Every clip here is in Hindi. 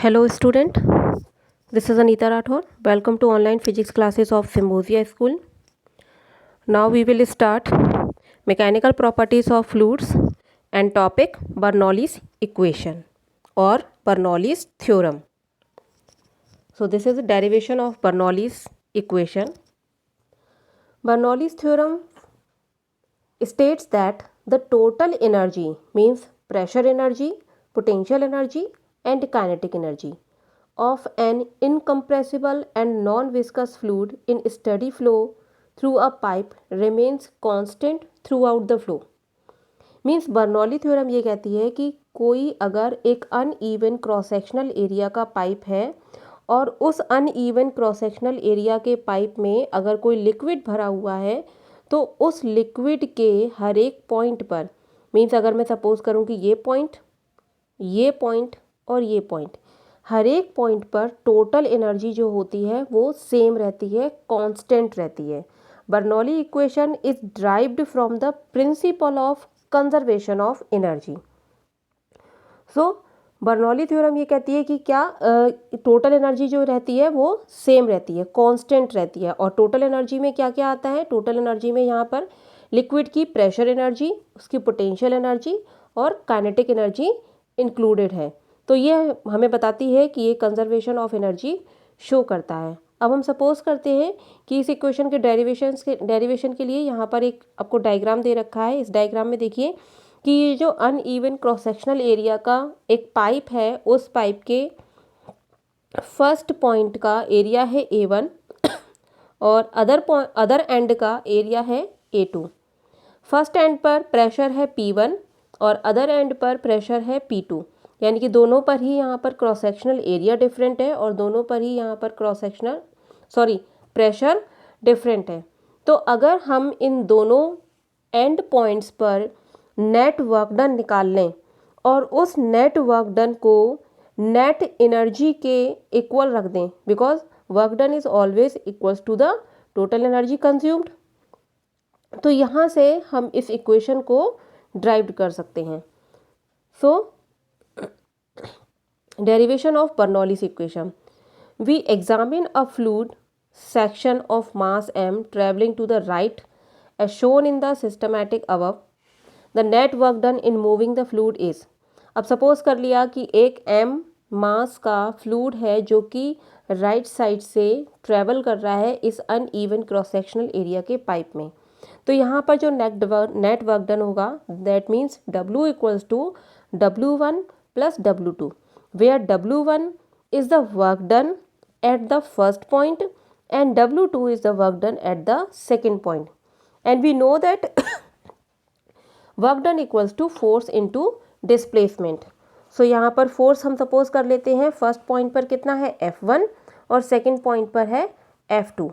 Hello student, this is Anita Rathore. Welcome to online physics classes of Symbiosia School. Now we will start mechanical properties of fluids and topic Bernoulli's equation or Bernoulli's theorem. So this is a derivation of Bernoulli's equation. Bernoulli's theorem states that the total energy means pressure energy, potential energy and kinetic energy of an incompressible and non-viscous fluid in steady flow through a pipe remains constant throughout the flow. Means Bernoulli theorem ये कहती है कि कोई अगर एक अनइवन क्रॉस सेक्शनल एरिया का पाइप है और उस अनइवन क्रॉस सेक्शनल एरिया के पाइप में अगर कोई लिक्विड भरा हुआ है तो उस लिक्विड के हर एक पॉइंट पर मीन्स अगर मैं सपोज करूं कि ये पॉइंट और ये पॉइंट हर एक पॉइंट पर टोटल एनर्जी जो होती है वो सेम रहती है, कांस्टेंट रहती है. Bernoulli equation is derived from the principle of conservation of energy. So Bernoulli theorem ये कहती है कि क्या टोटल एनर्जी जो रहती है वो सेम रहती है, कांस्टेंट रहती है. और टोटल एनर्जी में क्या क्या आता है? टोटल एनर्जी में यहाँ पर लिक्विड की प्रेशर एनर्जी, उसकी पोटेंशियल एनर्जी और काइनेटिक एनर्जी इंक्लूडेड है. तो ये हमें बताती है कि ये कंजर्वेशन ऑफ एनर्जी शो करता है. अब हम सपोज करते हैं कि इस इक्वेशन के डेरिवेशन के लिए यहाँ पर एक आपको डायग्राम दे रखा है. इस डायग्राम में देखिए कि ये जो अनइवन क्रॉस सेक्शनल एरिया का एक पाइप है, उस पाइप के फर्स्ट पॉइंट का एरिया है A1 और अदर एंड का एरिया है A2. फर्स्ट एंड पर प्रेशर है P1 और अदर एंड पर प्रेशर है P2. यानी कि दोनों पर ही यहाँ पर क्रॉस सेक्शनल एरिया डिफरेंट है और दोनों पर ही यहाँ पर प्रेशर डिफरेंट है. तो अगर हम इन दोनों एंड पॉइंट्स पर नेट वर्क डन निकाल लें और उस नेट वर्क डन को नेट एनर्जी के इक्वल रख दें, because work done is always equals to the total energy consumed, तो यहाँ से हम इस इक्वेशन को ड्राइव कर सकते हैं. सो derivation of Bernoulli's equation. We examine a fluid section of mass m traveling to the right as shown in the systematic above. The net work done in moving the fluid is. अब सपोज कर लिया कि एक m मास का फ्लूड है जो कि राइट साइड से ट्रेवल कर रहा है इस अनइवन क्रॉस सेक्शनल एरिया के पाइप में. तो यहाँ पर जो नेट वर्क डन होगा that means W equals to W1 plus W2, where W1 is the work done at the first point and W2 is the work done at the second point. And we know that work done equals to force into displacement. So यहाँ पर force हम suppose कर लेते हैं फर्स्ट पॉइंट पर कितना है F1 और सेकेंड पॉइंट पर है F2.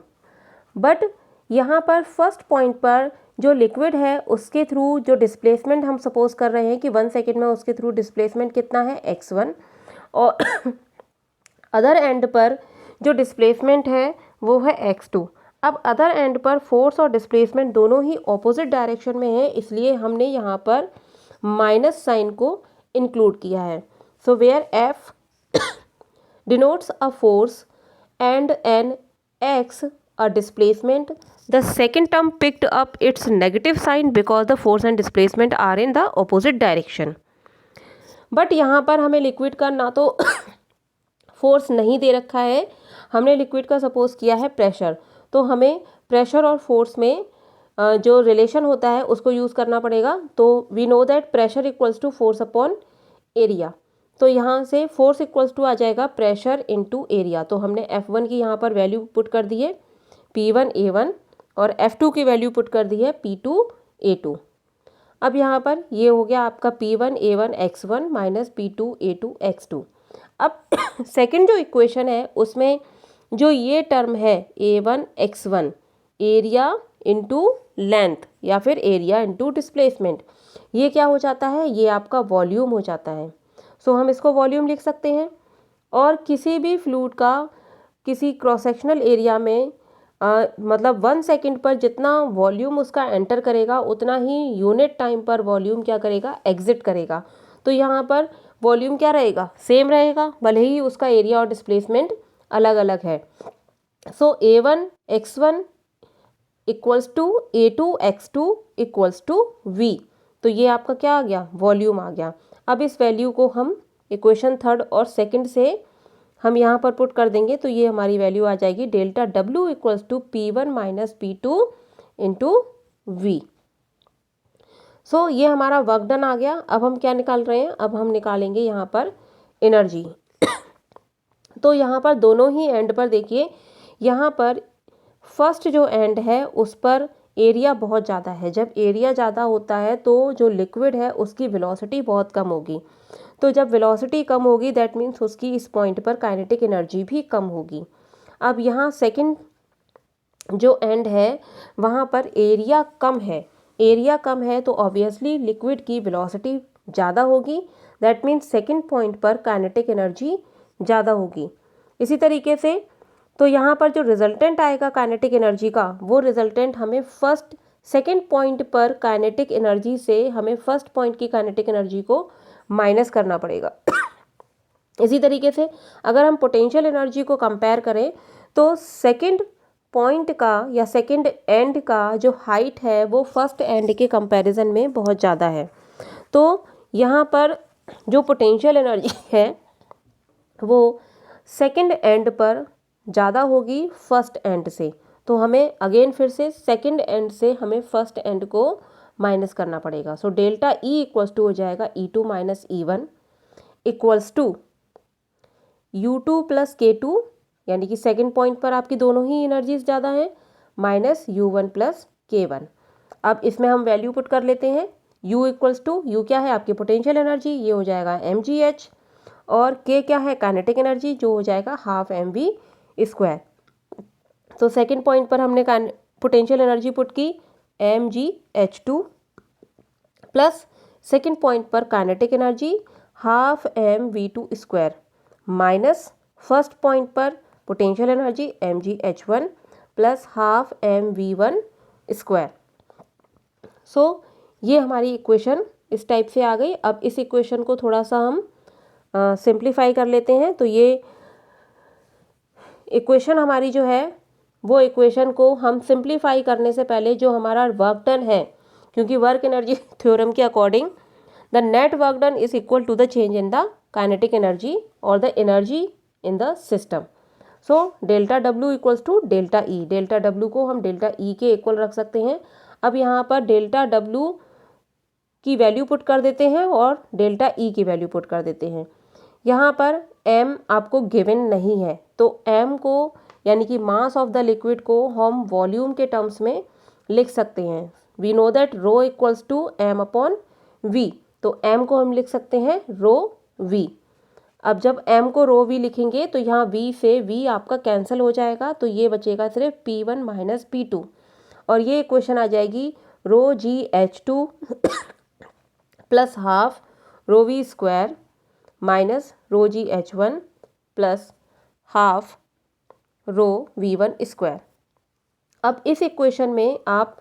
बट यहाँ पर फर्स्ट पॉइंट पर जो लिक्विड है उसके थ्रू जो डिस्प्लेसमेंट हम सपोज कर रहे हैं कि 1 सेकेंड में उसके थ्रू डिस्प्लेसमेंट कितना है x1 और अदर एंड पर जो डिस्प्लेसमेंट है वो है x2. अब अदर एंड पर फोर्स और डिस्प्लेसमेंट दोनों ही ऑपोजिट डायरेक्शन में है, इसलिए हमने यहाँ पर माइनस साइन को इंक्लूड किया है. So where F denotes a force and an x a displacement, the second term picked up its negative sign because the force and displacement are in the opposite direction. But यहाँ पर हमें लिक्विड का ना तो फोर्स नहीं दे रखा है, हमने लिक्विड का सपोज किया है प्रेशर. तो हमें प्रेशर और फोर्स में जो रिलेशन होता है उसको यूज़ करना पड़ेगा. तो we know that pressure equals to force upon area. तो यहाँ से फोर्स इक्वल्स टू आ जाएगा प्रेशर इनटू एरिया. तो हमने F1 की यहाँ पर वैल्यू पुट कर दी है P1 A1 और F2 की वैल्यू पुट कर दी है P2 A2. अब यहाँ पर ये हो गया आपका P1 A1 x1 minus P2 A2 x2. अब सेकंड जो इक्वेशन है उसमें जो ये टर्म है A1 x1 area into length या फिर एरिया इनटू डिस्प्लेसमेंट, ये क्या हो जाता है? ये आपका वॉल्यूम हो जाता है. सो हम इसको वॉल्यूम लिख सकते हैं. और किसी भी फ्लूइड का किसी क्रॉस सेक्शनल एरिया में मतलब 1 सेकेंड पर जितना वॉल्यूम उसका एंटर करेगा उतना ही यूनिट टाइम पर वॉल्यूम क्या करेगा? एग्जिट करेगा. तो यहाँ पर वॉल्यूम क्या रहेगा, सेम रहेगा, भले ही उसका एरिया और डिस्प्लेसमेंट अलग अलग है। So A1 x1 equals to A2 x2 equals to V। तो ये आपका क्या आ गया, वॉल्यूम आ गया। अब इस वैल्यू को हम इक्वेशन थर्ड और सेकंड से हम यहाँ पर पुट कर देंगे, तो ये हमारी वैल्यू आ जाएगी delta W equals to P1 minus P2 into V। So ये हमारा वर्क डन आ गया। अब हम क्या निकाल रहे हैं, अब हम निकालेंगे यहाँ पर एनर्जी। तो यहाँ पर दोनों ही एंड पर देखिए, यहाँ पर फर्स्ट जो एंड है उस पर एरिया बहुत ज़्यादा है। जब एरिया ज़्यादा होता है तो जो लिक्विड है उसकी वेलोसिटी बहुत कम होगी। तो जब वेलोसिटी कम होगी दैट मीन्स उसकी इस पॉइंट पर काइनेटिक एनर्जी भी कम होगी। अब यहाँ सेकंड जो एंड है वहाँ पर एरिया कम है, एरिया कम है तो ऑब्वियसली लिक्विड की वेलोसिटी ज़्यादा होगी। दैट मीन्स सेकंड पॉइंट पर काइनेटिक एनर्जी ज़्यादा होगी। इसी तरीके से तो यहाँ पर जो रिजल्टेंट आएगा काइनेटिक एनर्जी का, वो रिजल्टेंट हमें फर्स्ट सेकंड पॉइंट पर काइनेटिक एनर्जी से हमें फर्स्ट पॉइंट की काइनेटिक एनर्जी को माइनस करना पड़ेगा। इसी तरीके से अगर हम पोटेंशियल एनर्जी को कंपेयर करें तो सेकंड पॉइंट का या सेकंड एंड का जो हाइट है वो फर्स्ट एंड के कंपैरिजन में बहुत ज़्यादा है। तो यहाँ पर जो पोटेंशियल एनर्जी है वो सेकंड एंड पर ज़्यादा होगी फर्स्ट एंड से। तो हमें अगेन फिर से सेकंड एंड से हमें फर्स्ट एंड को माइनस करना पड़ेगा। So delta E equals to हो जाएगा E2 minus E1 equals to U2 plus K2, यानी कि सेकंड पॉइंट पर आपकी दोनों ही एनर्जीज ज़्यादा हैं, माइनस U1 प्लस K1। अब इसमें हम वैल्यू पुट कर लेते हैं। U इक्वल्स टू, U क्या है आपकी पोटेंशियल एनर्जी, ये हो जाएगा mgh, और K क्या है काइनेटिक एनर्जी, जो हो जाएगा हाफ mv स्क्वायर। तो सेकंड पॉइंट पर हमने पोटेंशियल एनर्जी पुट की mgh2 प्लस सेकंड पॉइंट पर kinetic energy half mv2 square minus first point पर potential energy mgh1 plus half mv1 square. So ये हमारी इक्वेशन इस टाइप से आ गई। अब इस इक्वेशन को थोड़ा सा हम सिंप्लीफाई कर लेते हैं। तो ये इक्वेशन हमारी जो है वो इक्वेशन को हम सिंप्लीफाई करने से पहले जो हमारा वर्क डन है, क्योंकि वर्क एनर्जी थ्योरम के according the net work done is equal to the change in the kinetic energy और the energy in the system. So delta W equals to delta E। Delta W को हम डेल्टा E के इक्वल रख सकते हैं। अब यहाँ पर डेल्टा W की वैल्यू पुट कर देते हैं और डेल्टा E की वैल्यू पुट कर देते हैं। यहाँ पर m आपको गिवन नहीं है, तो m को यानी कि मास ऑफ द लिक्विड को हम वॉल्यूम के टर्म्स में लिख सकते हैं। We know that rho equals to m upon v, तो m को हम लिख सकते हैं रो v। अब जब m को रो v लिखेंगे तो यहाँ v से v आपका कैंसिल हो जाएगा, तो ये बचेगा सिर्फ P1 माइनस P2, और ये इक्वेशन आ जाएगी रो GH2 plus half rho v square minus rho GH1 plus half rho V1 square. अब इस इक्वेशन में आप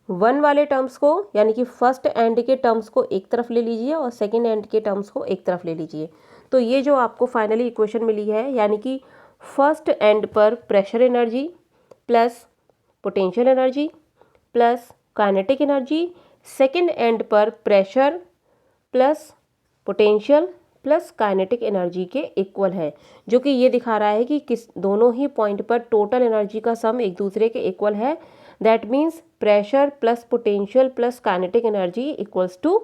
वन वाले टर्म्स को यानी कि फर्स्ट एंड के टर्म्स को एक तरफ ले लीजिए और सेकंड एंड के टर्म्स को एक तरफ ले लीजिए। तो ये जो आपको फाइनली इक्वेशन मिली है, यानी कि फर्स्ट एंड पर pressure energy plus potential energy plus kinetic energy, second end पर pressure plus potential plus kinetic energy के इक्वल है, जो कि ये दिखा रहा है कि किस दोनों ही पॉइंट पर टोटल एनर्जी का सम एक दूसरे के इक्वल है। That means pressure plus potential plus kinetic energy equals to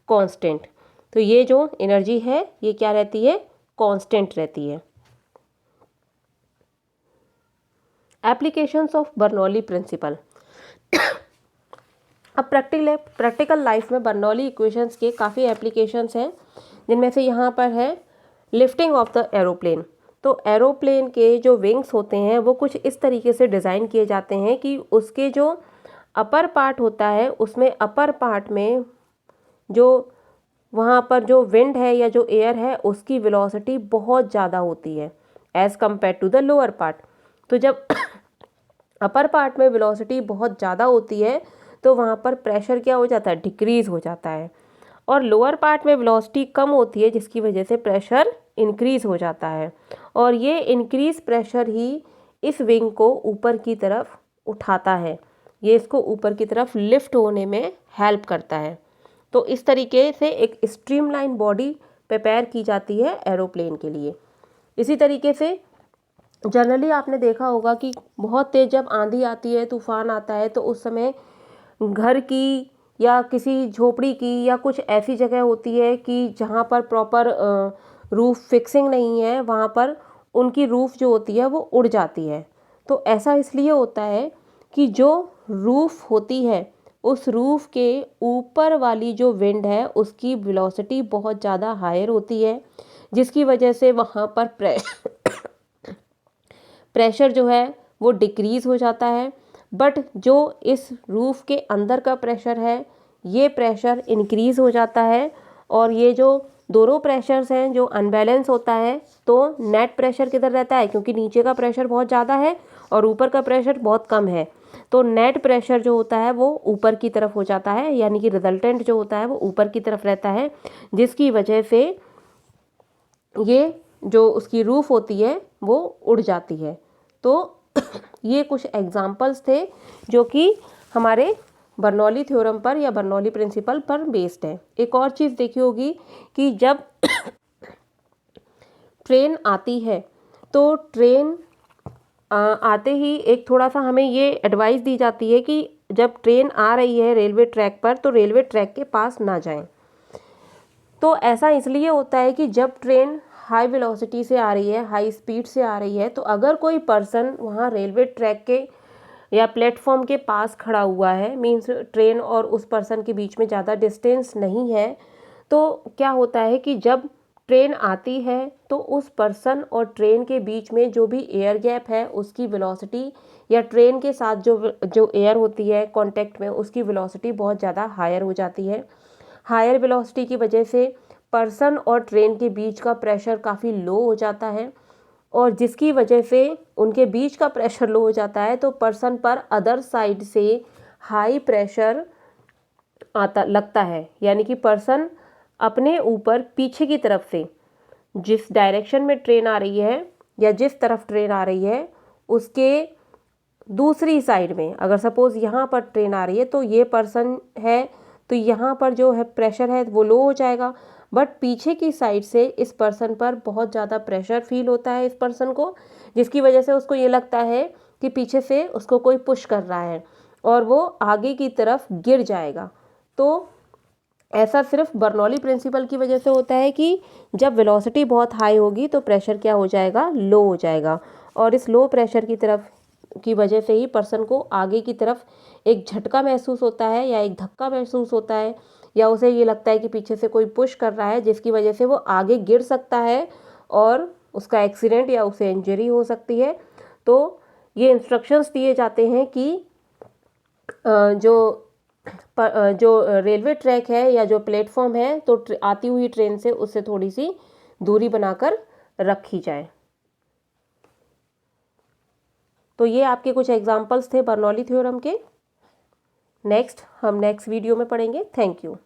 constant. तो ये जो एनर्जी है ये क्या रहती है, कांस्टेंट रहती है। Applications of Bernoulli principle. अब प्रैक्टिकल लाइफ में बर्नौली इक्वेशंस के काफ़ी एप्लीकेशंस हैं, जिनमें से यहाँ पर है लिफ्टिंग ऑफ द एरोप्लेन। तो एरोप्लेन के जो विंग्स होते हैं वो कुछ इस तरीके से डिज़ाइन किए जाते हैं कि उसके जो अपर पार्ट होता है उसमें अपर पार्ट में जो वहाँ पर जो विंड है या जो एयर है उसकी वेलोसिटी बहुत ज़्यादा होती है as compare to the lower part. तो जब अपर पार्ट में वेलोसिटी बहुत ज़्यादा होती है तो वहाँ पर प्रेशर क्या हो जाता है, डिक्रीज़ हो जाता है। और लोअर पार्ट में वेलोसिटी कम होती है जिसकी वजह से प्रेशर इंक्रीज़ हो जाता है और ये इंक्रीज प्रेशर ही इस विंग को ऊपर की तरफ उठाता है, ये इसको ऊपर की तरफ लिफ्ट होने में हेल्प करता है। तो इस तरीके से एक स्ट्रीमलाइन बॉडी प्रिपेयर की जाती है एरोप्लेन के लिए। इसी तरीके से जनरली आपने देखा होगा कि बहुत तेज़ जब आंधी आती है, तूफान आता है, तो उस समय घर की या किसी झोपड़ी की या कुछ ऐसी जगह होती है कि जहाँ पर प्रॉपर रूफ फिक्सिंग नहीं है, वहाँ पर उनकी रूफ जो होती है वो उड़ जाती है। तो ऐसा इसलिए होता है कि जो रूफ होती है उस रूफ के ऊपर वाली जो विंड है उसकी वेलोसिटी बहुत ज़्यादा हायर होती है, जिसकी वजह से वहाँ पर प्रेशर जो है वो डिक्रीज़ हो जाता है। बट जो इस रूफ के अंदर का प्रेशर है ये प्रेशर इंक्रीज़ हो जाता है और ये जो दोनों प्रेशर्स हैं जो अनबैलेंस होता है तो नेट प्रेशर किधर रहता है, क्योंकि नीचे का प्रेशर बहुत ज़्यादा है और ऊपर का प्रेशर बहुत कम है, तो नेट प्रेशर जो होता है वो ऊपर की तरफ हो जाता है, यानी कि रिजल्टेंट जो होता है वो ऊपर की तरफ रहता है, जिसकी वजह से ये जो उसकी रूफ होती है वो उड़ जाती है। तो ये कुछ एग्जाम्पल्स थे जो कि हमारे बर्नौली थ्योरम पर या बर्नौली प्रिंसिपल पर बेस्ड है। एक और चीज़ देखी होगी कि जब ट्रेन आती है तो ट्रेन आते ही एक थोड़ा सा हमें ये एडवाइस दी जाती है कि जब ट्रेन आ रही है रेलवे ट्रैक पर तो रेलवे ट्रैक के पास ना जाएं। तो ऐसा इसलिए होता है कि जब ट्रेन हाई वेलोसिटी से आ रही है, हाई स्पीड से आ रही है, तो अगर कोई पर्सन वहाँ रेलवे ट्रैक के या प्लेटफॉर्म के पास खड़ा हुआ है, मीन्स ट्रेन और उस पर्सन के बीच में ज़्यादा डिस्टेंस नहीं है, तो क्या होता है कि जब ट्रेन आती है तो उस पर्सन और ट्रेन के बीच में जो भी एयर गैप है उसकी वेलोसिटी या ट्रेन के साथ जो एयर होती है कांटेक्ट में उसकी वेलोसिटी बहुत ज़्यादा हायर हो जाती है। हायर वेलोसिटी की वजह से पर्सन और ट्रेन के बीच का प्रेशर काफ़ी लो हो जाता है और जिसकी वजह से उनके बीच का प्रेशर लो हो जाता है तो पर्सन पर अदर साइड से हाई प्रेशर लगता है, यानी कि पर्सन अपने ऊपर पीछे की तरफ से जिस डायरेक्शन में ट्रेन आ रही है या जिस तरफ ट्रेन आ रही है उसके दूसरी साइड में, अगर सपोज़ यहाँ पर ट्रेन आ रही है तो ये पर्सन है तो यहाँ पर जो है प्रेशर है वो लो हो जाएगा, बट पीछे की साइड से इस पर्सन पर बहुत ज़्यादा प्रेशर फील होता है इस पर्सन को, जिसकी वजह से उसको ये लगता है कि पीछे से उसको कोई पुश कर रहा है और वो आगे की तरफ गिर जाएगा। तो ऐसा सिर्फ बर्नौली प्रिंसिपल की वजह से होता है कि जब वेलोसिटी बहुत हाई होगी तो प्रेशर क्या हो जाएगा, लो हो जाएगा, और इस लो प्रेशर की वजह से ही पर्सन को आगे की तरफ एक झटका महसूस होता है या एक धक्का महसूस होता है या उसे ये लगता है कि पीछे से कोई पुश कर रहा है, जिसकी वजह से वो आगे गिर सकता है और उसका एक्सीडेंट या उसे इंजरी हो सकती है। तो ये इंस्ट्रक्शंस दिए जाते हैं कि जो रेलवे ट्रैक है या जो प्लेटफॉर्म है तो आती हुई ट्रेन से उससे थोड़ी सी दूरी बनाकर रखी जाए। तो ये आपके कुछ एग्जाम्पल्स थे बर्नौली थ्योरम के। हम नेक्स्ट वीडियो में पढ़ेंगे। Thank you.